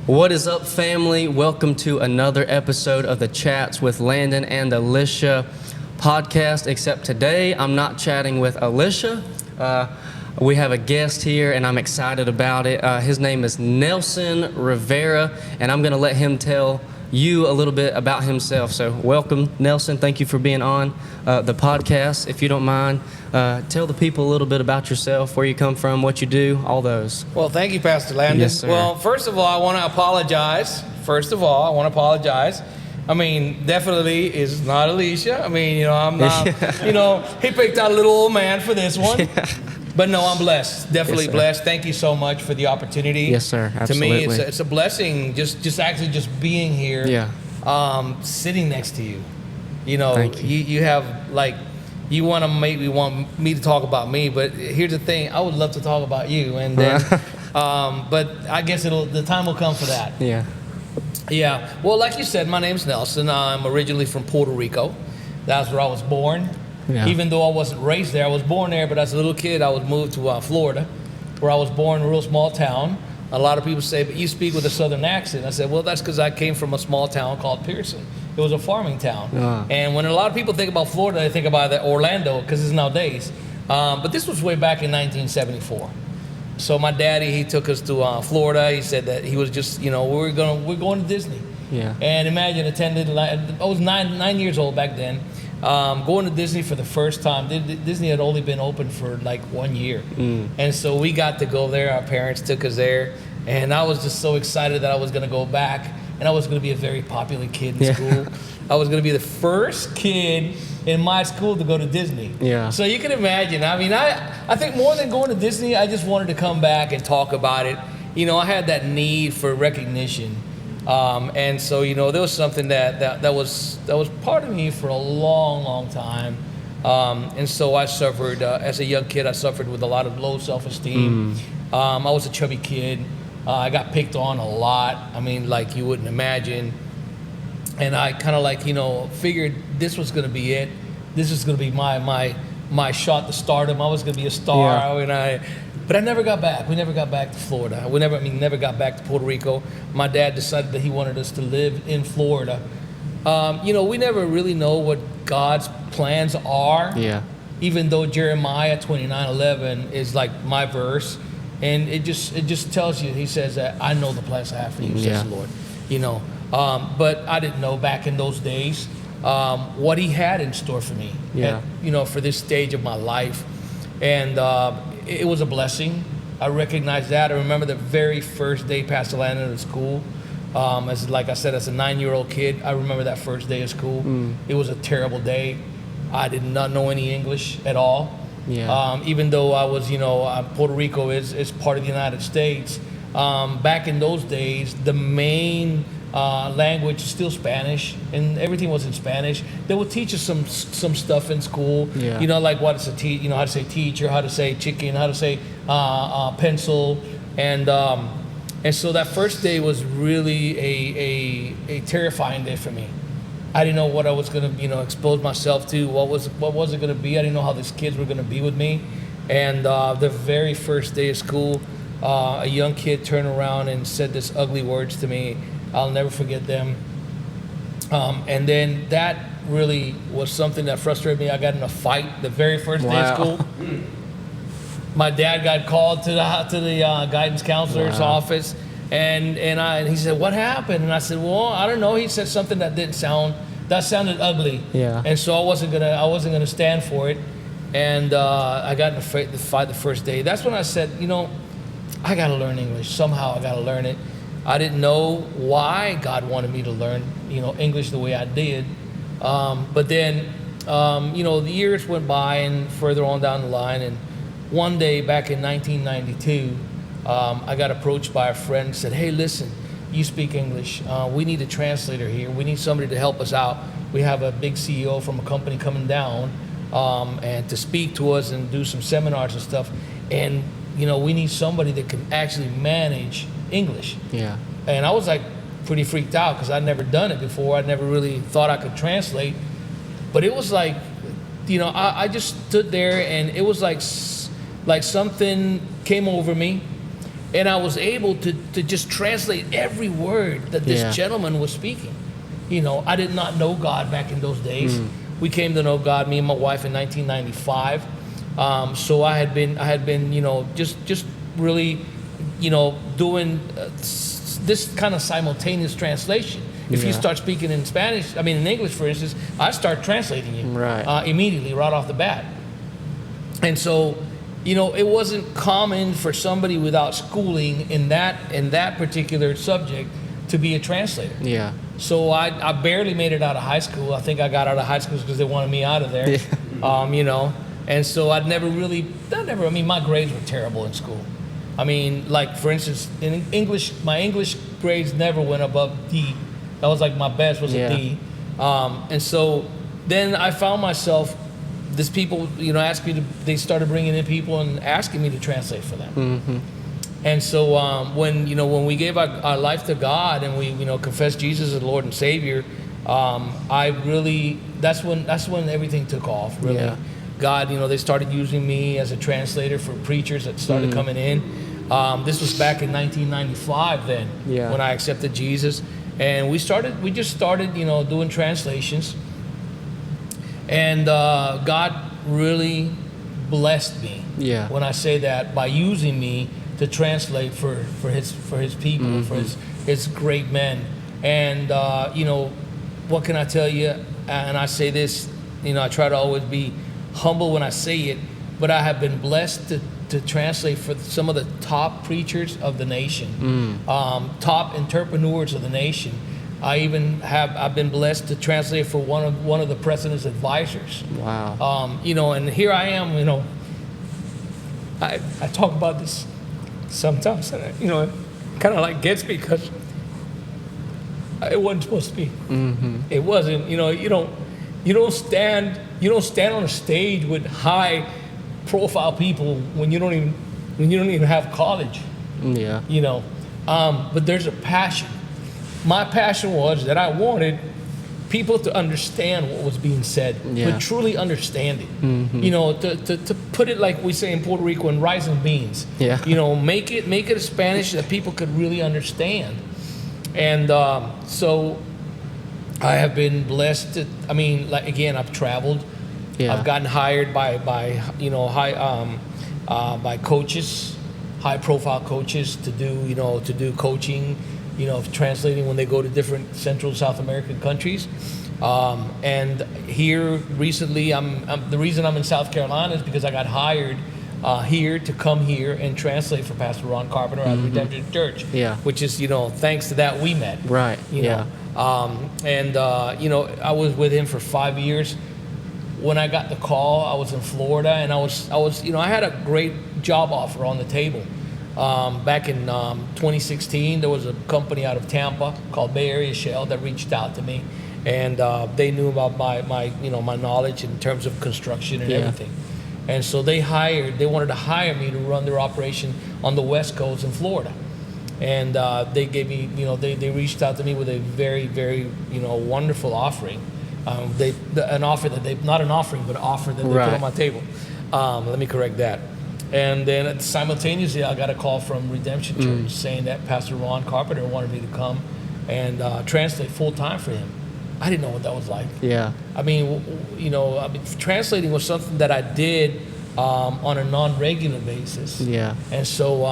What is up, family? Welcome to another episode of the Chats with Landon and Allysha podcast, except today I'm not chatting with Allysha. We have a guest here, and I'm excited about it. His name is Nelson Rivera, and I'm going to let him tell you a little bit about himself. So welcome, Nelson. Thank you for being on the podcast. If you don't mind, tell the people a little bit about yourself, where you come from, what you do, all those. Well, thank you, Pastor Landon. Yes, sir. Well, first of all, I want to apologize. I mean, definitely is not Allysha. I mean, I'm not, he picked out a little old man for this one. Yeah. But no, I'm blessed. Definitely blessed. Thank you so much for the opportunity. Yes, sir. Absolutely. To me, it's a blessing just actually just being here. Yeah. Sitting next to you. Thank you. You have like, you want me to talk about me, but here's the thing, I would love to talk about you, and then, but I guess the time will come for that. Yeah. Yeah. Well, like you said, my name's Nelson. I'm originally from Puerto Rico. That's where I was born. Yeah. Even though I wasn't raised there, I was born there, but as a little kid, I was moved to Florida, where I was born in a real small town. A lot of people say, but you speak with a southern accent. I said, well, that's because I came from a small town called Pearson. It was a farming town. And when a lot of people think about Florida, they think about Orlando, because it's nowadays. But this was way back in 1974. So my daddy, he took us to Florida. He said that he was just, we're going to Disney. Yeah. And imagine I was nine years old back then. Going to Disney for the first time. Disney had only been open for like 1 year. And so we got to go there. Our parents took us there. And I was just so excited that I was going to go back. And I was going to be a very popular kid in school. I was going to be the first kid in my school to go to Disney. Yeah. So you can imagine. I mean, I think more than going to Disney, I just wanted to come back and talk about it. I had that need for recognition. And so, there was something that was part of me for a long, long time. And so I suffered, as a young kid, I suffered with a lot of low self-esteem. I was a chubby kid. I got picked on a lot. I mean, like you wouldn't imagine. And I kind of figured this was going to be it. This is going to be my shot to stardom. I was going to be a star. Yeah. But I never got back. We never got back to Florida. We never got back to Puerto Rico. My dad decided that he wanted us to live in Florida. We never really know what God's plans are. Yeah. Even though Jeremiah 29:11 is like my verse, and it just tells you, he says that I know the plans I have for you, says the Lord. But I didn't know back in those days what he had in store for me. Yeah. For this stage of my life, and it was a blessing. I recognize that. I remember the very first day Pastor Landon at school. Like I said, as a 9-year-old kid, I remember that first day of school. It was a terrible day. I did not know any English at all. Yeah. Even though I was, Puerto Rico is part of the United States. Back in those days, the main language is still Spanish, and everything was in Spanish. They would teach us some stuff in school. Yeah. Like how to say teacher, how to say chicken, how to say pencil, and so that first day was really a terrifying day for me. I didn't know what I was gonna expose myself to. What was it gonna be? I didn't know how these kids were gonna be with me. And the very first day of school, a young kid turned around and said this ugly words to me. I'll never forget them. And then that really was something that frustrated me. I got in a fight the very first day of school. My dad got called to the guidance counselor's office, and he said, "What happened?" And I said, "Well, I don't know." He said something that sounded ugly. Yeah. And so I wasn't gonna stand for it. And I got in the fight the first day. That's when I said, I gotta learn English. Somehow I gotta learn it. I didn't know why God wanted me to learn, English the way I did. But then, the years went by and further on down the line. And one day back in 1992, I got approached by a friend and said, "Hey, listen, you speak English. We need a translator here. We need somebody to help us out. We have a big CEO from a company coming down and to speak to us and do some seminars and stuff. And, we need somebody that can actually manage English." Yeah. And I was like pretty freaked out because I'd never done it before. I never really thought I could translate. But it was like, I just stood there, and it was like something came over me. And I was able to just translate every word that this Yeah. gentleman was speaking. You know, I did not know God back in those days. We came to know God, me and my wife, in 1995. So I had been, you know, just really, you know, doing this kind of simultaneous translation. If you Yeah. start speaking in Spanish, I mean in English, for instance, I start translating you Right. immediately, right off the bat. And so, you know, it wasn't common for somebody without schooling in that particular subject to be a translator. Yeah. So I barely made it out of high school. I think I got out of high school because they wanted me out of there. You know, and so I mean, my grades were terrible in school. I mean, like, for instance, in English, my English grades never went above D. That was like my best was Yeah. a D. And so then I found myself, these people, you know, they started bringing in people and asking me to translate for them. And so when we gave our life to God and we, you know, confessed Jesus as Lord and Savior, that's when everything took off, really. Yeah. God, you know, they started using me as a translator for preachers that started coming in. This was back in 1995 then, Yeah. when I accepted Jesus. And we just started, you know, doing translations. And God really blessed me. Yeah. When I say that, by using me to translate for his people, for his great men. And you know, what can I tell you? And I say this, you know, I try to always be humble when I say it, but I have been blessed to translate for some of the top preachers of the nation, top entrepreneurs of the nation. I've been blessed to translate for one of the president's advisors. Wow. You know, and here I am, you know, I talk about this sometimes, and you know, it kind of like gets me because it wasn't supposed to be. It wasn't. You know, you don't stand on a stage with high profile people when you don't even have college. Yeah. You know, but there's a passion. My passion was that I wanted people to understand what was being said, but truly understand it. You know, to put it like we say in Puerto Rico, in rice and beans. Yeah. You know, make it a Spanish that people could really understand. And so I have been blessed to, I mean, like, again, I've traveled. Yeah. I've gotten hired by you know, by coaches, high profile coaches to do coaching, you know, translating when they go to different Central South American countries. And here recently, the reason I'm in South Carolina is because I got hired here to come here and translate for Pastor Ron Carpenter at Redemption Church. Yeah. Which is, you know, thanks to that we met. Right. You know? You know, I was with him for 5 years. When I got the call, I was in Florida, and I was, you know, I had a great job offer on the table. Back in 2016, there was a company out of Tampa called Bay Area Shell that reached out to me, and they knew about my knowledge in terms of construction and everything. And so they wanted to hire me to run their operation on the West Coast in Florida. And they gave me, you know, they reached out to me with a very, very, you know, wonderful offering. An offer that they, not an offering, but an offer that they put on my table. Let me correct that. And then simultaneously, I got a call from Redemption Church saying that Pastor Ron Carpenter wanted me to come and translate full time for him. I didn't know what that was like. Yeah. I mean, you know, translating was something that I did on a non-regular basis. Yeah. And so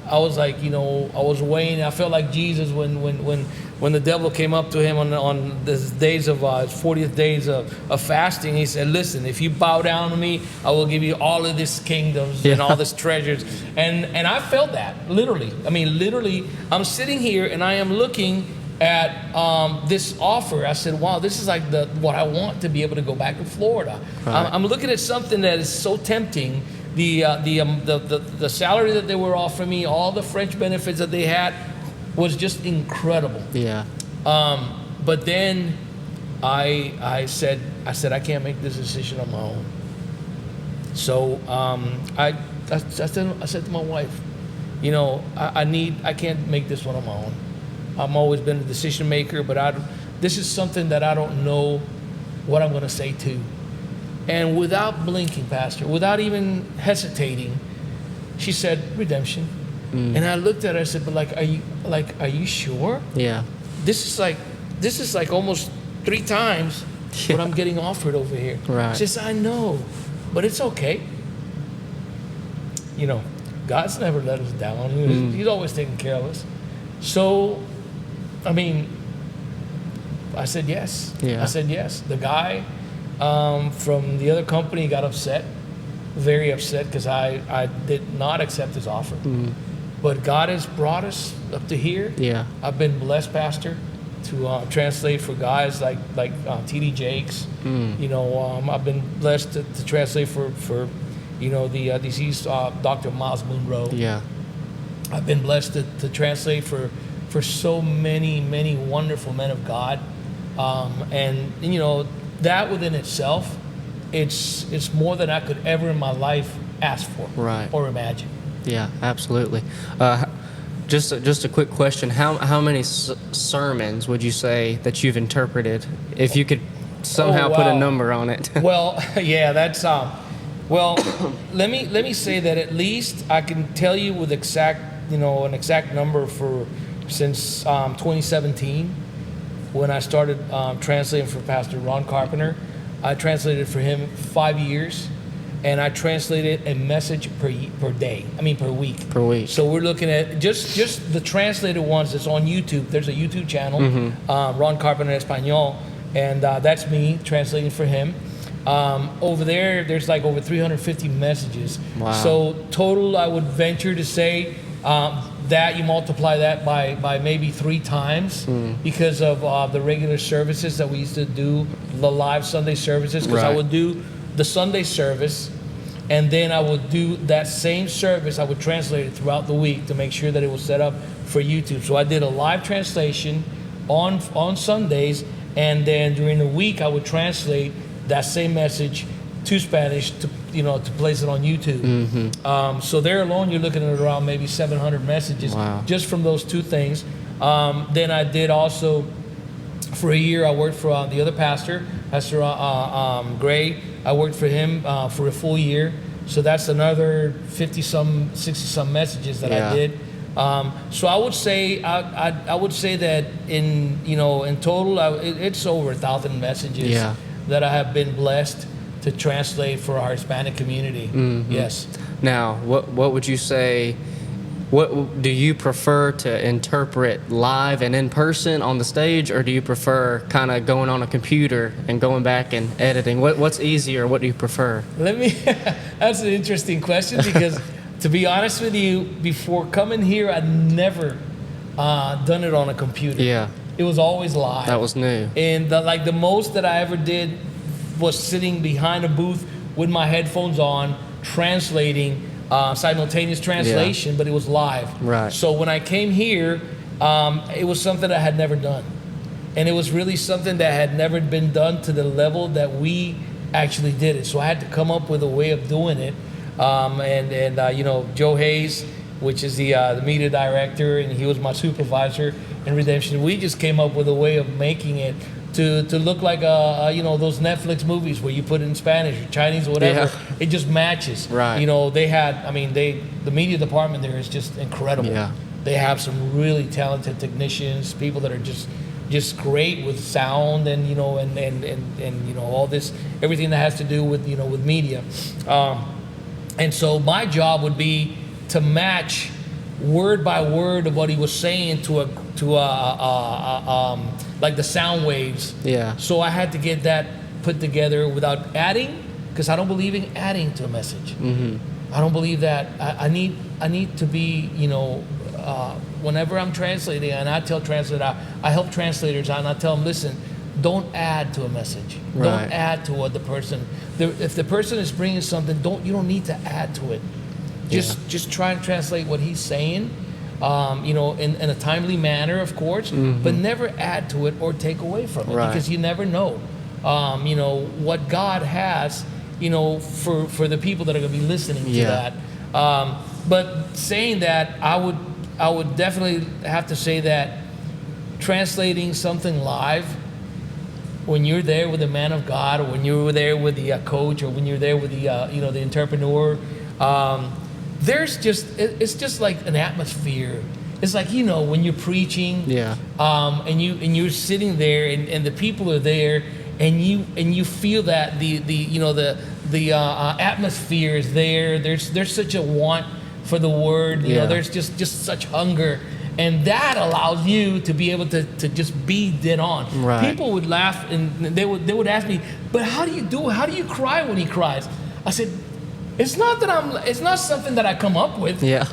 I was like, you know, I was weighing. I felt like Jesus when the devil came up to him on the days of 40th days of fasting. He said, "Listen, if you bow down to me, I will give you all of these kingdoms and all these treasures." And I felt that literally. I mean, literally, I'm sitting here and I am looking at this offer. I said, wow, this is like what I want to be able to go back to Florida. Right. I'm looking at something that is so tempting. The salary that they were offering me, all the French benefits that they had, was just incredible. Yeah. But then I said I can't make this decision on my own. So I said to my wife, you know, I can't make this one on my own. I've always been a decision maker, but this is something that I don't know what I'm going to say to. And without blinking, Pastor, without even hesitating, she said, "Redemption." And I looked at her, I said, but are you sure? Yeah. This is like almost 3 times what I'm getting offered over here. Right. She says, I know, but it's okay. You know, God's never let us down. He's always taking care of us. So, I mean, I said yes. Yeah. I said yes. The guy from the other company got upset, very upset, because I did not accept his offer. But God has brought us up to here. Yeah. I've been blessed, Pastor, to translate for guys like T.D. Jakes. You know, I've been blessed to translate for the deceased Dr. Miles Monroe. Yeah. I've been blessed to translate for so many wonderful men of God, and you know that within itself, it's more than I could ever in my life ask for, Right. or imagine. Yeah, absolutely. Just a quick question: How many sermons would you say that you've interpreted? If you could somehow put a wow. number on it. Well, yeah, that's well, let me say that at least I can tell you with an exact number for since 2017, when I started translating for Pastor Ron Carpenter. I translated for him 5 years, and I translated a message per week. Per week. So we're looking at just the translated ones that's on YouTube. There's a YouTube channel, Ron Carpenter Espanol, and that's me translating for him. Over there's like over 350 messages. Wow. So total, I would venture to say that you multiply that by maybe 3 times because of the regular services that we used to do, the live Sunday services, because I Right. would do the Sunday service, and then I would do that same service, I would translate it throughout the week to make sure that it was set up for YouTube. So I did a live translation on Sundays, and then during the week I would translate that same message to Spanish to place it on YouTube. So there alone, you're looking at around maybe 700 messages. Wow. Just from those 2 things. Then I did also, for a year, I worked for the other pastor, Pastor Gray. I worked for him for a full year. So that's another 50-some, 60-some messages that Yeah. I did. So I would say I would say that in total it's over 1,000 messages Yeah. that I have been blessed to translate for our Hispanic community. Yes. Now, what would you say? What do you prefer to interpret live and in person on the stage, or do you prefer kind of going on a computer and going back and editing? What's easier? What do you prefer? That's an interesting question, because to be honest with you, before coming here, I'd never done it on a computer. Yeah. It was always live. That was new. And the most that I ever did was sitting behind a booth with my headphones on, translating, simultaneous translation, but it was live. Right. So when I came here, it was something I had never done. And it was really something that had never been done to the level that we actually did it. So I had to come up with a way of doing it. Joe Hayes, which is the media director, and he was my supervisor in Redemption. We just came up with a way of making it to look like those Netflix movies where you put it in Spanish or Chinese or whatever. Yeah. It just matches. Right. The media department there is just incredible. Yeah. They have some really talented technicians, people that are just great with sound and all this, everything that has to do with with media. And so my job would be to match word by word of what he was saying to like the sound waves. Yeah. So I had to get that put together without adding, because I don't believe in adding to a message. I don't believe that. I need to be, whenever I'm translating, and I tell translators, I help translators out, and I tell them, listen, don't add to a message. Right. Don't add to what the person. If the person is bringing something, you don't need to add to it. Just try and translate what he's saying, in a timely manner, of course, but never add to it or take away from it, Right. because you never know, what God has, for the people that are going to be listening to that. But saying that, I would definitely have to say that translating something live, when you're there with the man of God, or when you're there with the coach, or when you're there with the the entrepreneur, it's just like an atmosphere. It's like, when you're preaching, Yeah. and you're sitting there, and the people are there, and you feel that the atmosphere is there. There's such a want for the word. There's just such hunger, and that allows you to be able to just be dead on. Right. People would laugh, and they would ask me, but how do you do it? How do you cry when he cries? I said, it's not something that I come up with. Yeah.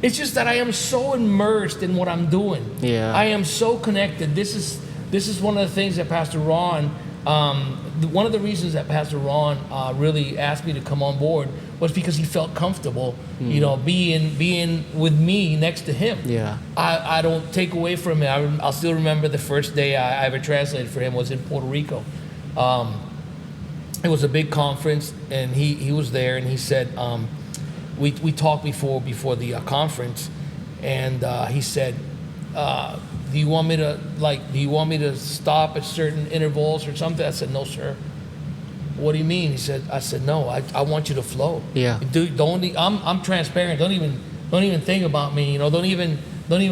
It's just that I am so immersed in what I'm doing. Yeah. I am so connected. This is one of the things that Pastor Ron, one of the reasons that Pastor Ron really asked me to come on board was because he felt comfortable, being with me next to him. Yeah. I don't take away from him. I'll still remember the first day I ever translated for him was in Puerto Rico. It was a big conference, and he was there, and he said, we talked before the conference, and he said, do you want me to stop at certain intervals or something? I said, no, sir. What do you mean? I said, no, I want you to flow. Yeah. I'm transparent. Don't even think about me. Don't even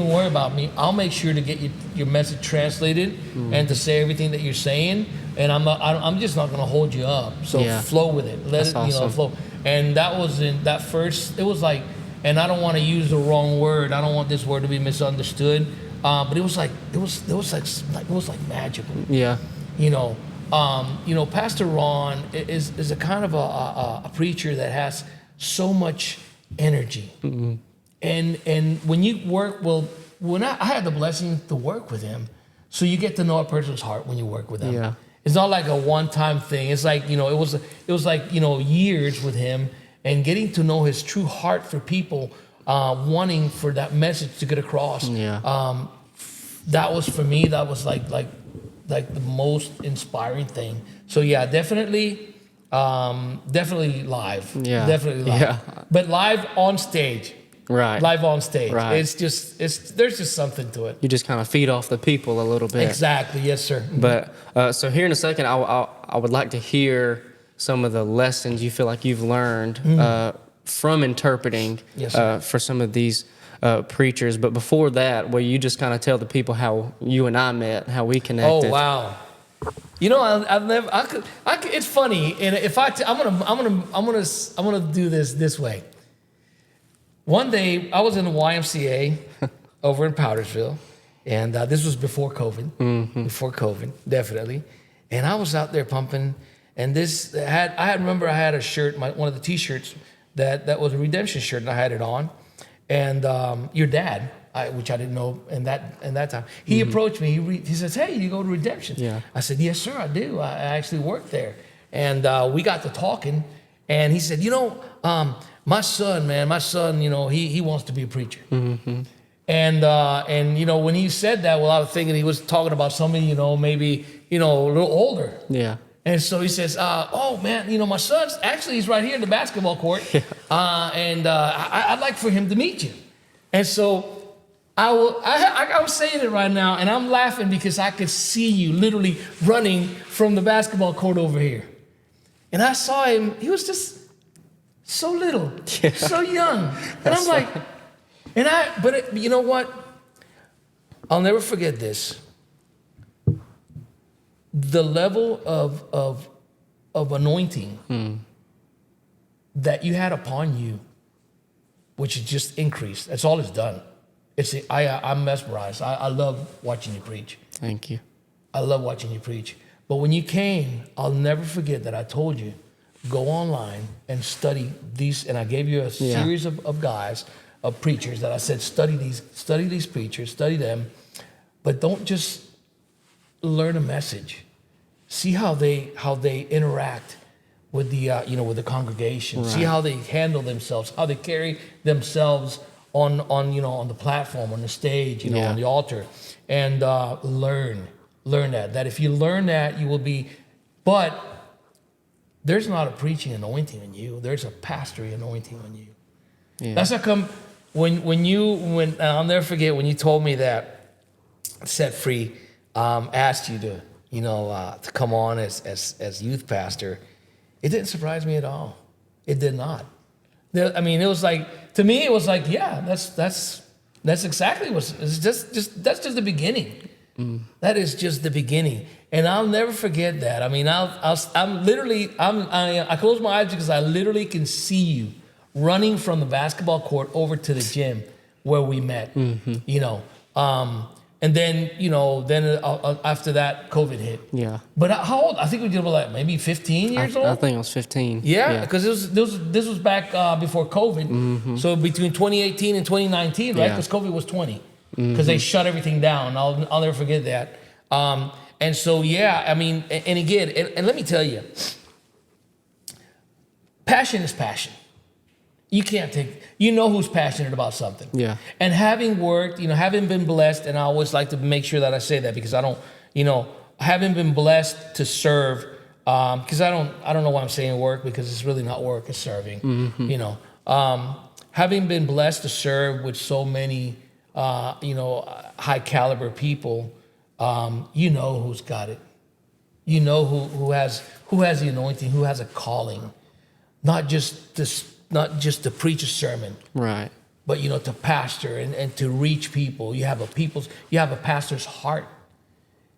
worry about me. I'll make sure to get your message translated and to say everything that you're saying. And I'm just not going to hold you up. So flow with it. Let it, awesome. Flow. And that was in that first. It was like, and I don't want to use the wrong word. I don't want this word to be misunderstood. But it was like magical. Yeah. Pastor Ron is a kind of a preacher that has so much energy. Mm-hmm. And when you work, when I had the blessing to work with him, so you get to know a person's heart when you work with them. Yeah. It's not like a one-time thing. It's like, it was like, years with him, and getting to know his true heart for people, wanting for that message to get across. Yeah. That was, for me, that was like the most inspiring thing. So yeah, definitely live. Yeah. Definitely live. Yeah. But live on stage. Right. Live on stage. Right. There's just something to it. You just kind of feed off the people a little bit. Exactly. Yes, sir. But so here in a second, I would like to hear some of the lessons you feel like you've learned from interpreting for some of these preachers. But before that, will you just kind of tell the people how you and I met, how we connected? Oh wow! It's funny, and if I'm gonna do this way. One day I was in the YMCA over in Powdersville, and this was before COVID. Mm-hmm. Before COVID, definitely. And I was out there pumping, and I remember I had a shirt, one of the T-shirts that was a redemption shirt, and I had it on. And your dad, which I didn't know in that time, he approached me. He says, "Hey, you go to Redemption?" Yeah. I said, "Yes, sir, I do. I actually work there." And we got to talking, and he said, my son, he wants to be a preacher. Mm-hmm. And when he said that, well, I was thinking he was talking about somebody, maybe a little older. Yeah. And so he says, oh, man, my son's actually, he's right here in the basketball court. Yeah. I'd like for him to meet you. And so I'm saying it right now, and I'm laughing because I could see you literally running from the basketball court over here. And I saw him. He was just so little, so young. And I'm like, but you know what? I'll never forget this. The level of anointing that you had upon you, which has just increased. That's all it's done. I'm mesmerized. I love watching you preach. Thank you. I love watching you preach. But when you came, I'll never forget that I told you, go online and study these. And I gave you a series of guys, of preachers that I said, study these preachers, study them, but don't just learn a message. See how they interact with with the congregation. Right. See how they handle themselves, how they carry themselves on the platform, on the stage, on the altar, and learn that if you learn that, you will be. But there's not a preaching anointing on you. There's a pastoring anointing on you. Yeah. That's how come when I'll never forget when you told me that Set Free asked you to to come on as youth pastor. It didn't surprise me at all. It did not. I mean, it was like, to me, it was like, yeah, that's exactly it's that's just the beginning. That is just the beginning, and I'll never forget that. I mean, I close my eyes because I literally can see you running from the basketball court over to the gym where we met. You know, and then after that, COVID hit. Yeah. But how old? I think we did like maybe 15 years old. I think I was 15. Yeah, because this was back before COVID. So between 2018 and 2019, right? Yeah. Because COVID was 20. Because they shut everything down. I'll never forget that. And so, yeah, I mean, and again, and let me tell you, passion is passion. You can't who's passionate about something. Yeah. And having worked, having been blessed, and I always like to make sure that I say that because I don't, having been blessed to serve, because I don't know why I'm saying work because it's really not work, it's serving, having been blessed to serve with so many, high caliber people, who's got it. You know who has the anointing, who has a calling, not just to preach a sermon, Right. but to pastor and to reach people. You have a pastor's heart,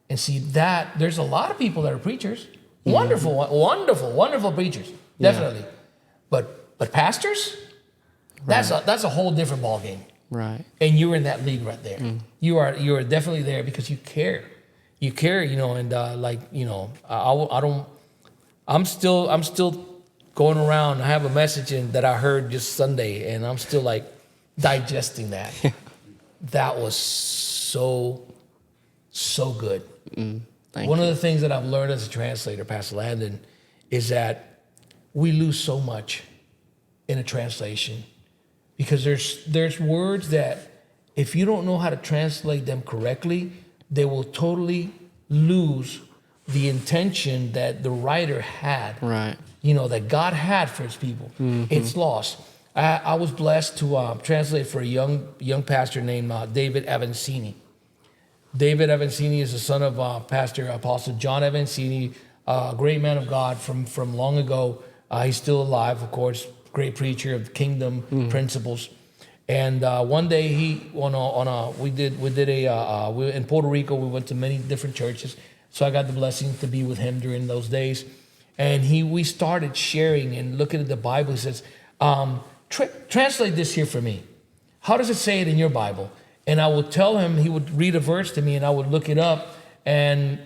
and see that there's a lot of people that are preachers, wonderful preachers, definitely, but pastors, that's a whole different ball game. Right. And you're in that league right there. You are definitely there because you care. You care, and I'm still going around. I have a message that I heard just Sunday, and I'm still like digesting that. That was so good. One of the things that I've learned as a translator, Pastor Landon, is that we lose so much in a translation. Because there's words that if you don't know how to translate them correctly, they will totally lose the intention that the writer had. Right. That God had for his people. It's lost. I was blessed to translate for a young pastor named David Avancini. David Avancini is the son of Pastor Apostle John Avancini, a great man of God from long ago. He's still alive, of course. Great preacher of kingdom principles, and one day we were in Puerto Rico. We went to many different churches, so I got the blessing to be with him during those days. And we started sharing and looking at the Bible. He says, "Translate this here for me. How does it say it in your Bible?" And I would tell him. He would read a verse to me, and I would look it up, and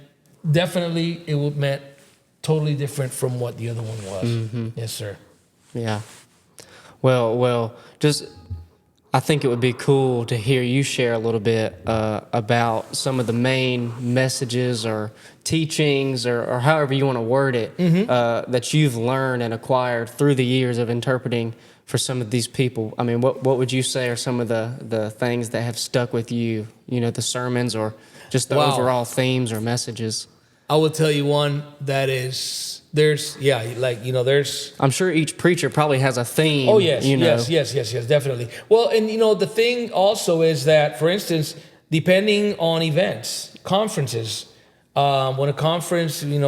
definitely it would meant totally different from what the other one was. Yes, sir. Yeah. Well, I think it would be cool to hear you share a little bit about some of the main messages or teachings or however you want to word it that you've learned and acquired through the years of interpreting for some of these people. I mean, what would you say are some of the things that have stuck with you, the sermons or just the overall themes or messages? I will tell you one that is... There's. I'm sure each preacher probably has a theme. Oh yes, yes, definitely. Well, and the thing also is that, for instance, depending on events, conferences, when a conference, it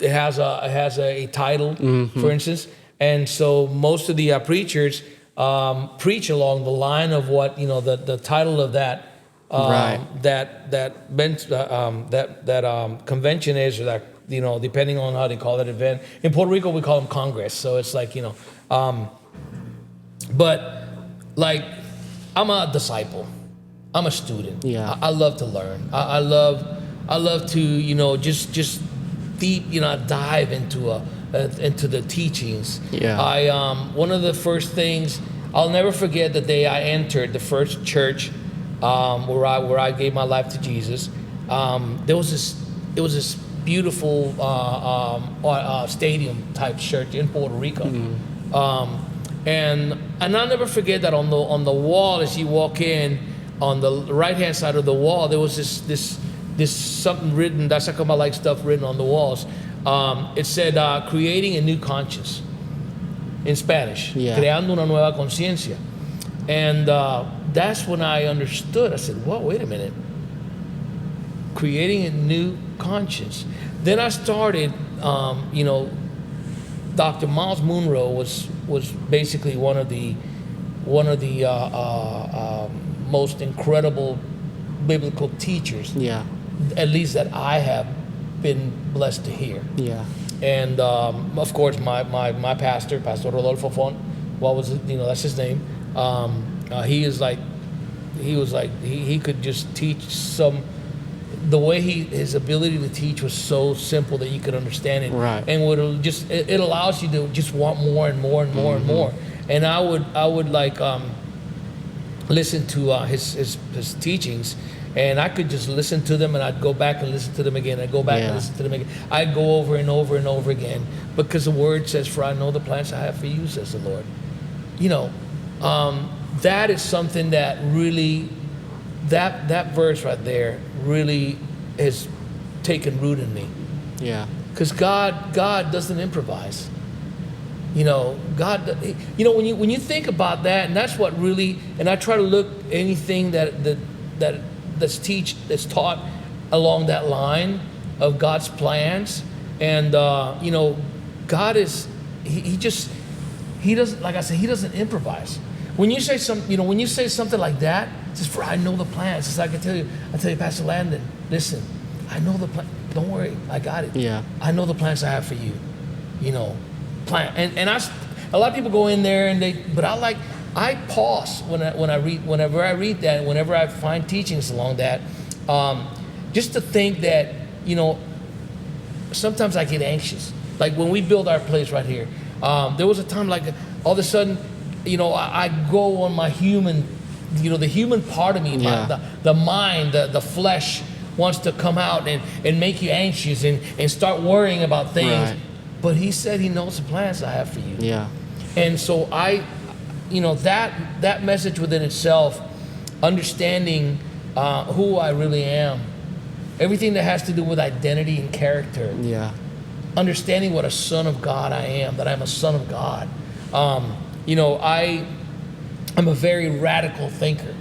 has a title, for instance, and so most of the preachers preach along the line of what the title of that. That convention is, or that depending on how they call that event. In Puerto Rico, we call them Congress. So it's like but like I'm a disciple, I'm a student. Yeah, I love to learn. I love to just deep dive into the teachings. Yeah, one of the first things I'll never forget the day I entered the first church. Where I gave my life to Jesus, it was this beautiful stadium type church in Puerto Rico, and I'll never forget that on the wall as you walk in, on the right hand side of the wall, there was this something written. That's how come I like stuff written on the walls. It said creating a new conscience in Spanish, creando una nueva conciencia, and that's when I understood. I said, "Whoa, wait a minute! Creating a new conscience." Then I started, Dr. Miles Munro was was basically one of the most incredible biblical teachers, Yeah. at least that I have been blessed to hear. Yeah. And of course, my pastor, Pastor Rodolfo Font, that's his name. He could just teach the way his ability to teach was so simple that you could understand it. Right. And it allows you to just want more and more and more and more. And I would like listen to his teachings, and I could just listen to them, and I'd go back and listen to them again. I'd go back and listen to them again. I'd go over and over and over again, because the word says, "For I know the plans I have for you," says the Lord. That is something that really, that verse right there really has taken root in me. Yeah. Because God doesn't improvise. God. When you think about that, and that's what really. And I try to look anything that's taught along that line of God's plans, and God is he doesn't, like I said, he doesn't improvise. When you say something like that, it says, "For I know the plans." It's like I tell you, Pastor Landon, listen, I know the plan. Don't worry, I got it. Yeah. I know the plans I have for you. Plan. And a lot of people go in there but I pause whenever I read that, and whenever I find teachings along that, just to think that, sometimes I get anxious. Like when we build our place right here, there was a time like all of a sudden, I go on my human, the human part of me, the mind, the flesh wants to come out and make you anxious and start worrying about things. Right. But he said he knows the plans I have for you. Yeah. And so that message within itself, understanding who I really am, everything that has to do with identity and character. Yeah. Understanding what a son of God I am, that I'm a son of God. I'm a very radical thinker.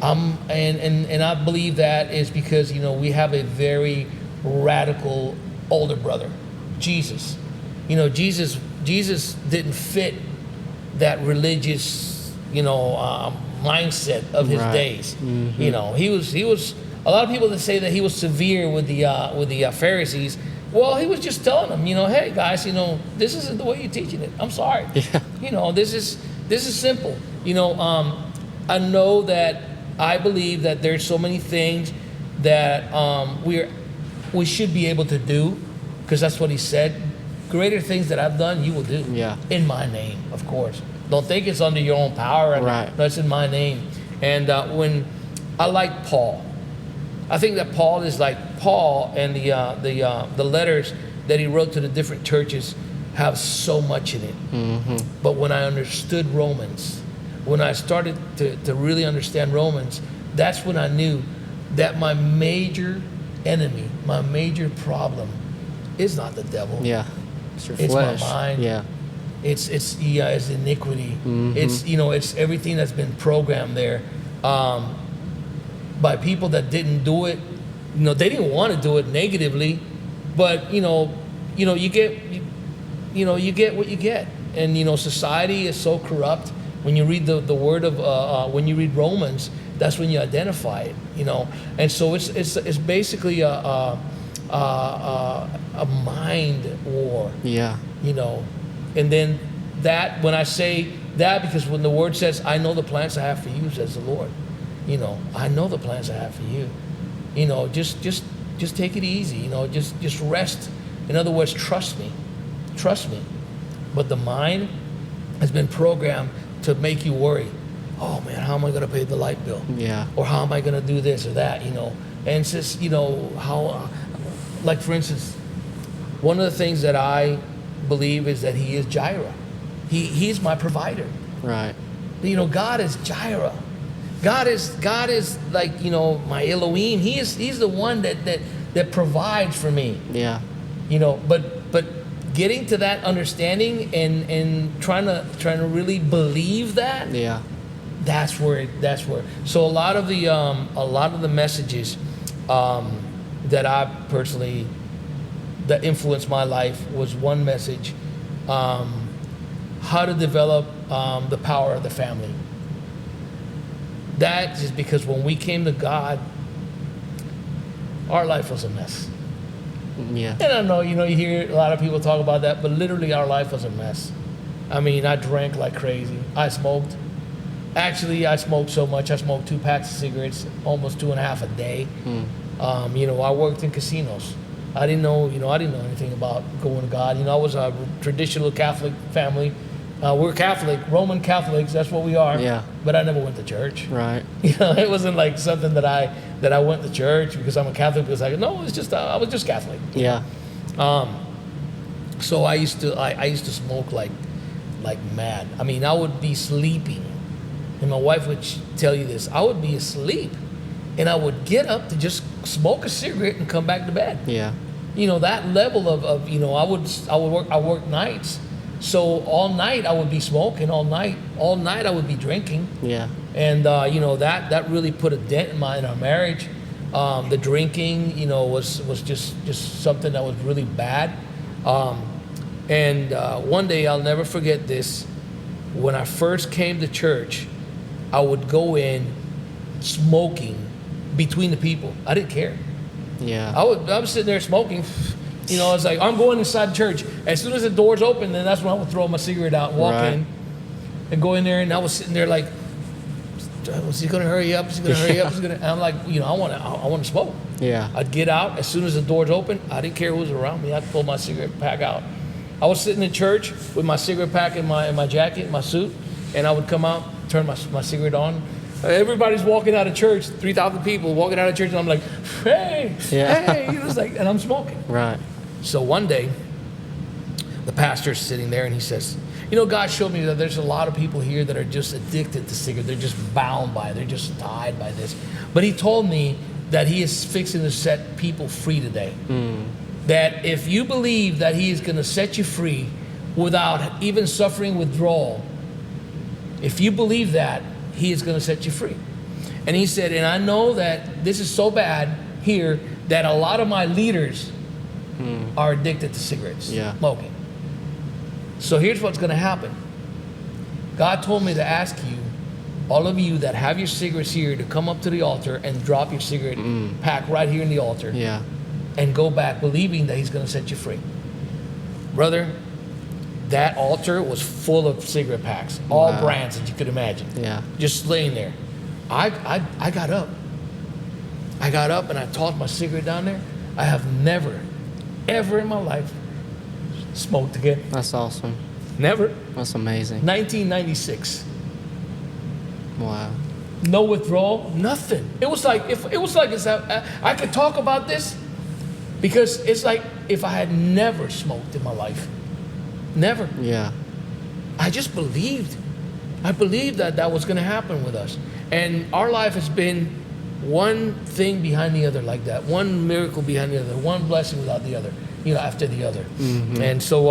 And I believe that is because, we have a very radical older brother, Jesus. Jesus didn't fit that religious, mindset of his days. Mm-hmm. He was a lot of people that say that he was severe with the Pharisees. Well, he was just telling them, hey guys, this isn't the way you're teaching it. I'm sorry. Yeah. This is simple. I know that I believe that there's so many things that we should be able to do, because that's what he said. Greater things that I've done, you will do. Yeah. In my name, of course. Don't think it's under your own power. Right. No, it's in my name. And when I like Paul, I think that Paul is like Paul, and the letters that he wrote to the different churches have so much in it. Mm-hmm. But when I understood Romans, when I started to really understand Romans, that's when I knew that my major enemy, my major problem is not the devil. Yeah. It's your It's flesh. my mind. Yeah. It's iniquity. Mm-hmm. It's everything that's been programmed there by people that didn't do it. They didn't want to do it negatively, but you get what you get. And society is so corrupt. When you read the word of when you read Romans, that's when you identify it. And so it's basically a mind war. Yeah. And then that, when I say that, because when the word says, "I know the plans I have for you," says the Lord. I know the plans I have for you. Just take it easy. Just rest. In other words, trust me. Trust me. But the mind has been programmed to make you worry. Oh man, how am I going to pay the light bill? Yeah. Or how am I going to do this or that? And it's just, how, like for instance, one of the things that I believe is that he is Jireh. He's my provider. Right. God is Jireh. God is like, my Elohim. He's the one that provides for me. Yeah. But getting to that understanding and trying to really believe that. Yeah. That's where. So a lot of the messages that I personally, that influenced my life, was one message. how to develop the power of the family. That is because when we came to God, our life was a mess. Yeah. And I know, you hear a lot of people talk about that, but literally our life was a mess. I mean, I drank like crazy. I smoked. Actually, I smoked so much. I smoked 2 packs of cigarettes, almost 2.5 a day. I worked in casinos. I didn't know anything about going to God. I was a traditional Catholic family. We're Catholic, Roman Catholics. That's what we are. Yeah. But I never went to church. Right. It wasn't like something that I went to church because I'm a Catholic. Because no, it's just I was just Catholic. Yeah. So I used to smoke like mad. I mean, I would be sleeping, and my wife would tell you this. I would be asleep, and I would get up to just smoke a cigarette and come back to bed. Yeah. That level of I work nights, so all night I would be smoking, all night I would be drinking. Yeah. And that really put a dent in our marriage. The drinking, was just something that was really bad. One day I'll never forget this. When I first came to church, I would go in smoking between the people. I didn't care. Yeah. I was sitting there smoking. It's like, I'm going inside the church. As soon as the doors open, then that's when I would throw my cigarette out and walk in and go in there. And I was sitting there like, is he going to hurry up? Is he going to hurry up? And I'm like, I want to smoke. Yeah. I'd get out. As soon as the doors open, I didn't care who was around me. I'd pull my cigarette pack out. I was sitting in church with my cigarette pack in my jacket, my suit, and I would come out, turn my cigarette on. Everybody's walking out of church, 3,000 people walking out of church, and I'm like, hey, hey, and I'm smoking. Right. So one day, the pastor's sitting there, and he says, God showed me that there's a lot of people here that are just addicted to cigarettes. They're just bound by it. They're just tied by this. But he told me that he is fixing to set people free today. That if you believe that he is going to set you free without even suffering withdrawal, if you believe that, he is going to set you free. And he said, and I know that this is so bad here that a lot of my leaders are addicted to cigarettes, smoking. So here's what's going to happen. God told me to ask you, all of you that have your cigarettes here, to come up to the altar and drop your cigarette pack right here in the altar. Yeah. And go back believing that he's going to set you free. Brother, that altar was full of cigarette packs, all brands that you could imagine. Yeah. Just laying there. I got up. I got up and I tossed my cigarette down there. I have never, ever in my life smoked again. That's awesome. Never. That's amazing. 1996. Wow. No withdrawal, nothing. It was like I could talk about this because it's like if I had never smoked in my life. Never. Yeah. I just believed. I believed that was going to happen with us. And our life has been one thing behind the other like that. One miracle behind the other. One blessing without the other, after the other. Mm-hmm. And so,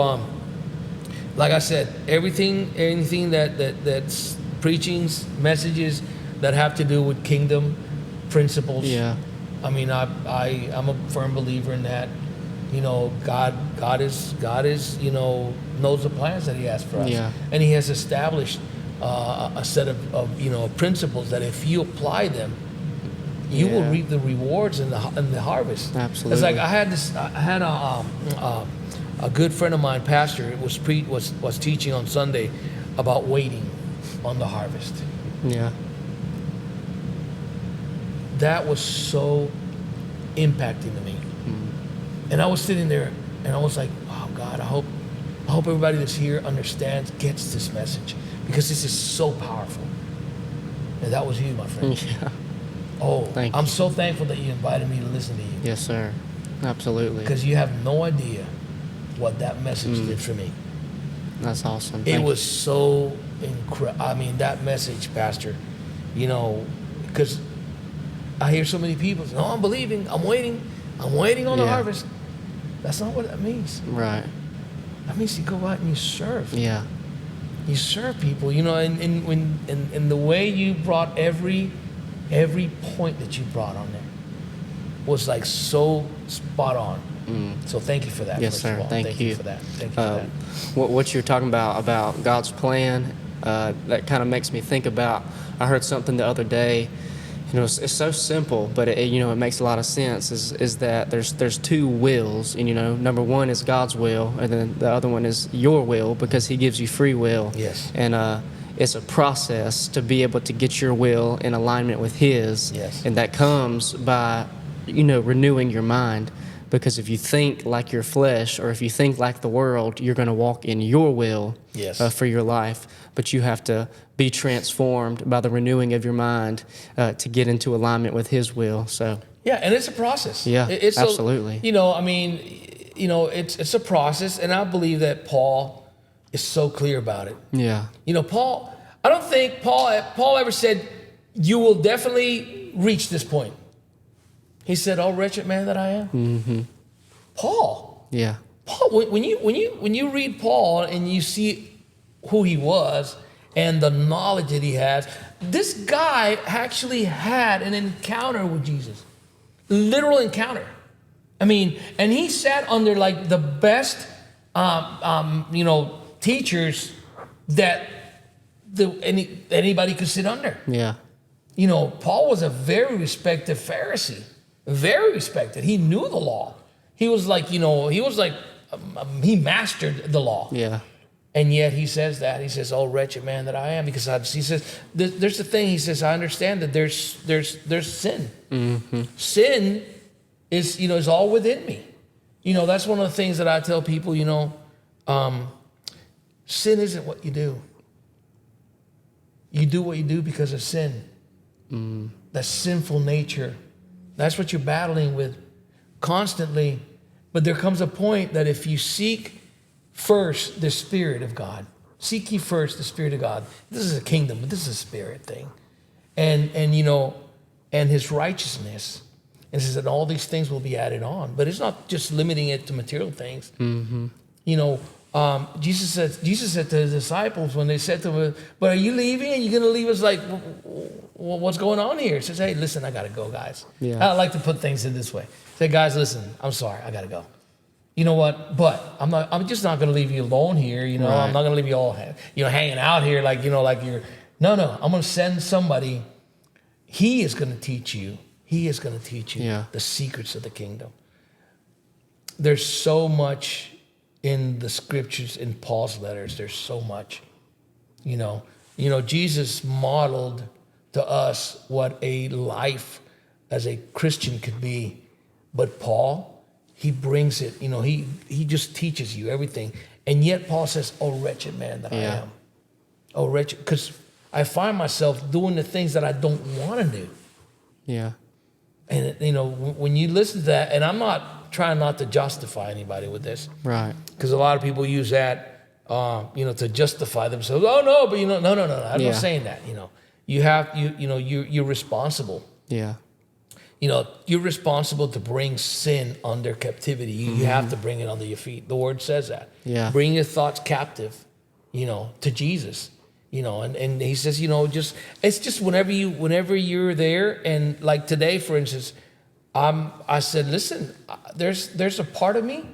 like I said, anything that's preachings, messages that have to do with kingdom principles. Yeah. I mean, I'm a firm believer in that. God is knows the plans that he has for us. Yeah. And he has established a set of principles that if you apply them, you will reap the rewards in the harvest. Absolutely. It's like I had a good friend of mine, pastor, was teaching on Sunday about waiting on the harvest. Yeah. That was so impacting to me. And I was sitting there and I was like, oh God, I hope everybody that's here understands, gets this message, because this is so powerful. And that was you, my friend. Yeah. Oh, Thank I'm you. so thankful that you invited me to listen to you. Yes, sir. Absolutely. Because you have no idea what that message did for me. That's awesome. It Thank was so incredible. I mean, that message, Pastor, because I hear so many people say, no, I'm believing, I'm waiting on the harvest. That's not what that means. you. Right. That means you go out and you serve. Yeah. You serve people, and the way you brought every point that you brought on there was like so spot on. So thank you for that. Yes, first sir. of all. Thank you. For that. Thank you for that. What you're talking about God's plan, that kind of makes me think about. I heard something the other day. It's so simple, but it makes a lot of sense. Is that there's two wills, and number one is God's will, and then the other one is your will, because He gives you free will. Yes. And it's a process to be able to get your will in alignment with His. Yes. And that comes by renewing your mind. Because if you think like your flesh, or if you think like the world, you're going to walk in your will. Yes. For your life. But you have to be transformed by the renewing of your mind to get into alignment with His will. So yeah, and it's a process. Yeah, it's absolutely. It's a process, and I believe that Paul is so clear about it. Yeah. Paul. I don't think Paul ever said, "You will definitely reach this point." He said, "Oh, wretched man that I am." Mm-hmm. Paul. Yeah. Paul. When you read Paul and you see who he was and the knowledge that he has, this guy actually had an encounter with Jesus, literal encounter. I mean, and he sat under like the best, teachers that anybody could sit under. Yeah. Paul was a very respected Pharisee, very respected. He knew the law. He mastered the law. Yeah. And yet he says that. He says, "Oh, wretched man that I am," because he says, there's the thing. He says, "I understand that there's sin. Mm-hmm. Sin is all within me." That's one of the things that I tell people. Sin isn't what you do. You do what you do because of sin. That sinful nature. That's what you're battling with constantly. But there comes a point that if you seek first the Spirit of God, seek ye first the Spirit of God. This is a kingdom, but this is a spirit thing. And His righteousness. And it says that all these things will be added on. But it's not just limiting it to material things. Mm-hmm. Jesus said to His disciples when they said to Him, "But are you leaving? And you're going to leave us like, what's going on here?" He says, "Hey, listen, I got to go, guys." Yeah. I like to put things in this way. Say, "Guys, listen, I'm sorry, I got to go. You know what? But I'm just not going to leave you alone here. Right. I'm not going to leave you all, hanging out here like you're, no, I'm going to send somebody. He is going to teach you. He is going to teach you Yeah. the secrets of the kingdom." There's so much in the scriptures, in Paul's letters. There's so much, Jesus modeled to us what a life as a Christian could be. But Paul, he brings it, he just teaches you everything. And yet Paul says, "Oh, wretched man that I am." Oh, wretched, because I find myself doing the things that I don't want to do. Yeah. And, when you listen to that, and I'm not trying not to justify anybody with this. Right. Because a lot of people use that, to justify themselves. "Oh, no, but no. I'm not saying that, you're responsible. Yeah. You're responsible to bring sin under captivity. You have to bring it under your feet. The word says that. Yeah. Bring your thoughts captive, to Jesus. And he says, it's just whenever you're there, and like today, for instance, I said, listen, there's a part of me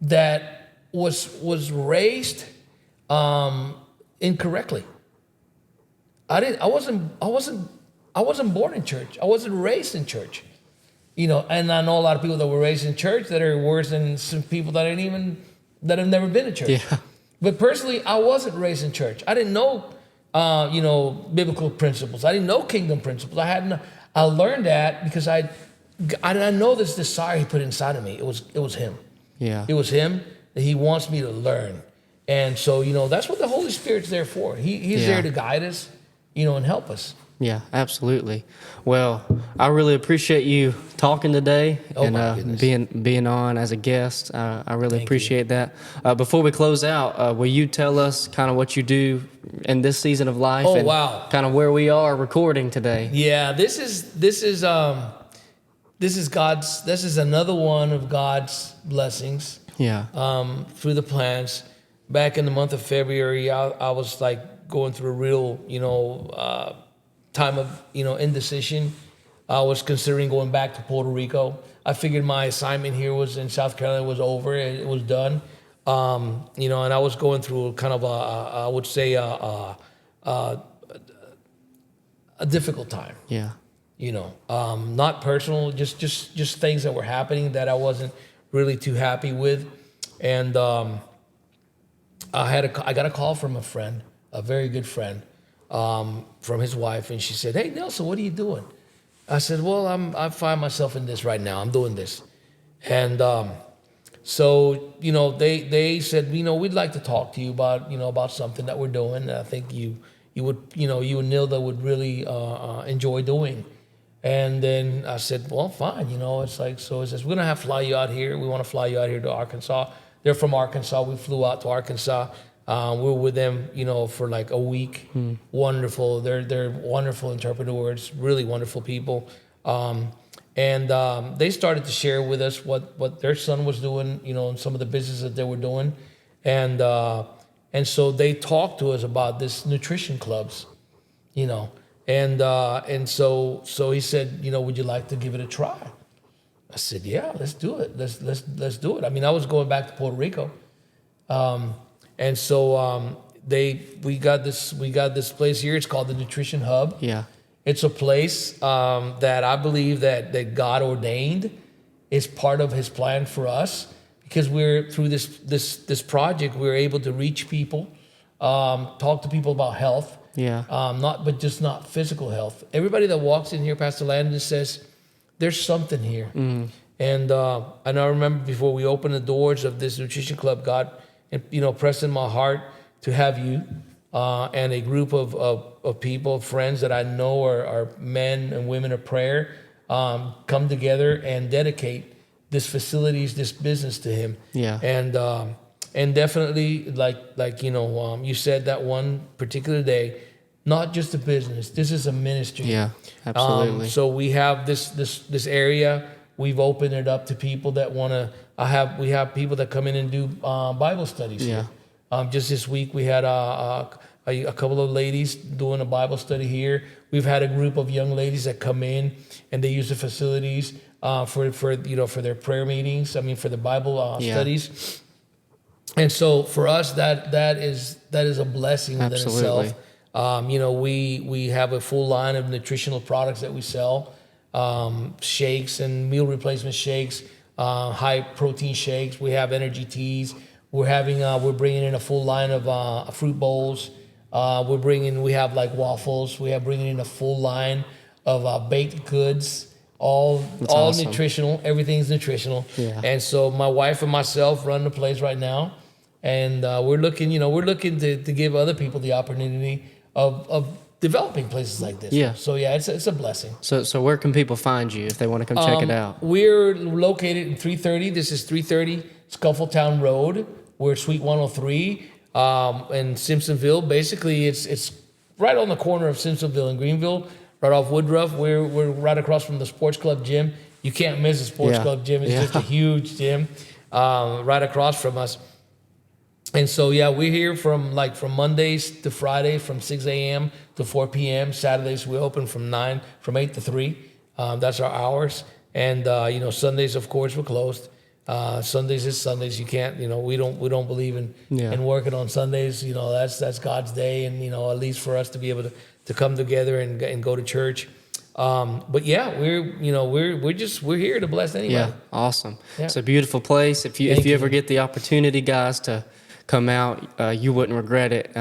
that was raised incorrectly. I wasn't born in church. I wasn't raised in church. And I know a lot of people that were raised in church that are worse than some people that have never been in church. Yeah. But personally, I wasn't raised in church. I didn't know, biblical principles. I didn't know kingdom principles. I learned that because I know this desire He put inside of me. It was Him. Yeah. It was Him that He wants me to learn. And so, that's what the Holy Spirit's there for. He's there to guide us, and help us. Yeah, absolutely. Well, I really appreciate you talking today and being on as a guest. I really appreciate that. Before we close out, will you tell us kind of what you do in this season of life? Oh, and wow. Kind of where we are recording today. Yeah, this is another one of God's blessings. Yeah. Through the plans. Back in the month of February, I was like going through a real, time of, indecision. I was considering going back to Puerto Rico. I figured my assignment here was in South Carolina was over. It was done. You know, and I was going through kind of I would say a difficult time. Yeah. You know, not personal, just things that were happening that I wasn't really too happy with. And I got a call from a friend, a very good friend, from his wife, and she said, "Hey, Nelson, what are you doing?" I said, "Well, I find myself in this right now. I'm doing this." And so, you know, they said, "You know, we'd like to talk to you about, you know, about something that we're doing. And I think you would, you know, you and Nilda would really enjoy doing." And then I said, "Well, fine." You know, it's like, so it says, "We're gonna fly you out here. We want to fly you out here to Arkansas." They're from Arkansas. We flew out to Arkansas. We were with them, you know, for like a week. Wonderful. They're wonderful interpreters, really wonderful people. And they started to share with us what their son was doing, you know, and some of the business that they were doing. And so they talked to us about this nutrition clubs, you know. And so he said, you know, "Would you like to give it a try?" I said, "Yeah, let's do it. Let's do it." I mean, I was going back to Puerto Rico. And so we got this place here. It's called the Nutrition Hub. Yeah. It's a place that I believe that God ordained is part of His plan for us, because we're through this project we're able to reach people, talk to people about health. Yeah. Not physical health. Everybody that walks in here, Pastor Landon, says there's something here. And I remember before we opened the doors of this nutrition club, God, you know, pressed in my heart to have you and a group of people, friends that I know are men and women of prayer, come together and dedicate this facilities, this business to Him. Yeah. And definitely, like you know, you said that one particular day, not just a business. This is a ministry. Yeah, absolutely. So we have this area. We've opened it up to people that want to. We have people that come in and do Bible studies. Yeah. Here. Just this week we had a couple of ladies doing a Bible study here. We've had a group of young ladies that come in and they use the facilities for their prayer meetings. I mean, for the Bible studies. And so for us, that is a blessing within Absolutely. itself. You know, we have a full line of nutritional products that we sell, shakes and meal replacement shakes, high protein shakes. We have energy teas. We're bringing in a full line of fruit bowls. We have like waffles. Bringing in a full line of baked goods. All awesome. Nutritional. Everything's nutritional. Yeah. And so my wife and myself run the place right now. And we're looking to give other people the opportunity of developing places like this. Yeah. So yeah, it's a blessing. So where can people find you if they want to come check it out? We're located in 330. This is 330 Scuffletown Road. We're at Suite 103 in Simpsonville. Basically, it's right on the corner of Simpsonville and Greenville, right off Woodruff. We're right across from the sports club gym. You can't miss the sports club gym. It's just a huge gym right across from us. And so, yeah, we're here from Mondays to Fridays from 6 a.m. to 4 p.m. Saturdays, we open from 8 to 3. That's our hours. And, Sundays, of course, we're closed. Sundays is Sundays. You can't, we don't believe in working on Sundays. That's God's day. And, at least for us to be able to come together and go to church. But yeah, we're here to bless anybody. Yeah, awesome. Yeah. It's a beautiful place. If you ever get the opportunity, guys, to come out, you wouldn't regret it.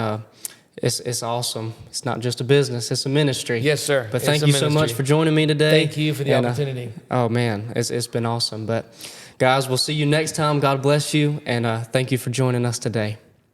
It's awesome. It's not just a business; it's a ministry. Yes, sir. But thank you so much for joining me today. Thank you for the opportunity. Oh man, it's been awesome. But guys, we'll see you next time. God bless you, and thank you for joining us today.